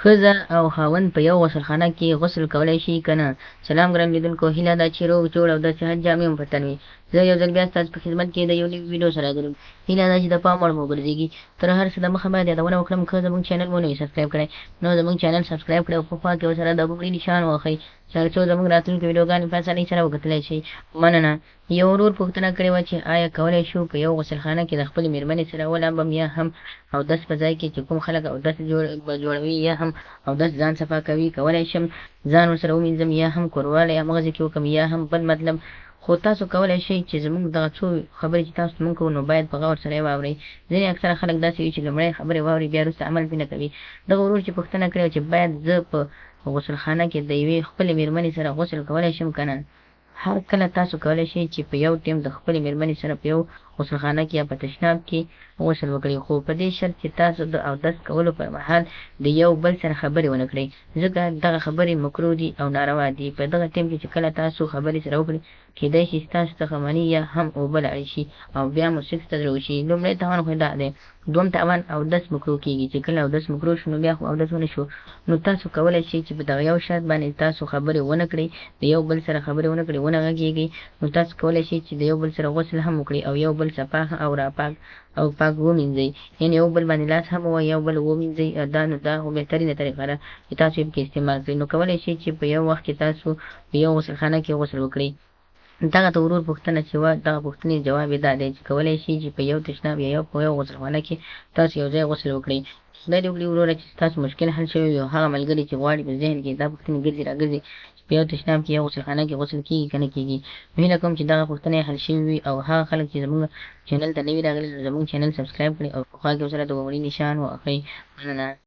ښځه او خاوند په یو غسلخانه کې غسل کولی شي که نه؟ سلام ګران لیدونکو، هیله ده چې روغ جوړ او د صحت جامې مو په تن وي. زه یو ځل بیا ستاسو په خدمت کې د یو نوي ویډیو سره حاضر یم. هیله ده چې د پام وړ مو وګرځېږي. تر هر څه دمخه باید یادونه وکړم که زموږ چینل مو نه وي سبسکرایب کړی نو زموږ چینل سبسکرایب کړئ او په خوا کې ورسره د ګوګړي نښان ووهئ تر څو زموږ راتلونکي ویډیوګانې په اسانۍ سره وکتلی شئ. مننه. یو ورور پوښتنه کړې وه چې آیا کولی شو په یو غسلخانه کې د خپلې مېرمنې سره ولامبم یا هم اودس په ځای کې چې کوم خلک اودس جوړوي یا هم اودس ځان صفا کوي کولی شم ځان ورسره ومینځم یا هم کوروالی همغسې کې وکړم یا هم بل مطلب. خو تاسو کولی شئ چې زموږ دغه څو خبرې چې تاسو مونږ کوو نو باید په غور سره یې واورئ. ځینې اکثره خلک داسې وي چې لومړی خبرې واوري بیا وروسته عمل پرې نه کوي. دغه ورور چې پوښتنه کړې وه چې باید زه په غسلخانه کې د یوې خپلې مېرمنې سره غسل کولی شم که نه؟ هر کله تاسو کولی شئ چې په یو ټیم د خپلې مېرمنې سره په یو غسلخانه کې یا په تشناب کې غسل وکړئ، خو په دې شرط چې تاسو د اودس کولو پر مهال د یو بل سره خبرې ونه کړئ، ځکه دغه خبرې مکروه دي او ناروا دي. په دغه ټیم کې چې کله تاسو خبرې سره وکړئ کېدای شي ستاسو څخه مني یا هم اوبه لاړې شي او بیا مو سیکس ته زړه وشي. لومړی تاوان خو دا دی. دوم تاوان اودس مکروه کېږي. چې کله اودس مکروه شو نو بیا خو اودس ونه شو. نو تاسو کولی شئ چې په دغه یو شرط باندې تاسو خبرې ونه کړئ، د یو بل سره خبرې ونه کړئ، ونه غږېږئ، نو تاسو کولی شئ چې د یو بل سره غسل هم وکړئ او یو بل صفا او راپاک او پاک ومینځئ، یعنې یو بل باندې لاس هم ووهئ، یو بل ومینځئ. دا خو بهترینه طریقه ده چې تاسو یې پکې استعمال کړئ. نو کولی شئ چې په یو وخت کې تاسو په یو غسلخانه کې غسل وکړئ. دغه د ورور پوښتنه چې وه دغه پوښتنې جواب یې دا دی چې کولی شئ چې په یو تشناب یا په یو غسلخانه کې تاسو یو ځای غسل وکړئ. خدای دې وکړي وروره چې ستاسو مشکل حل شوی وي او هغه ملګري چې غواړي په ذهن کې دا پوښتنې ګرځي راګرځي چې په یو تشناب کې یا غسلخانه کې غسل کېږي که نه کېږي. نو هیله کوم چې دغه پوښتنې حل شوي وي او هغه خلک چې زموږ چینل ته نوي راغلي نو زموږ چینل سبسکرایب کړئ او په خوا کې ورسره د ګوګړي نښان ووهئ. مننه.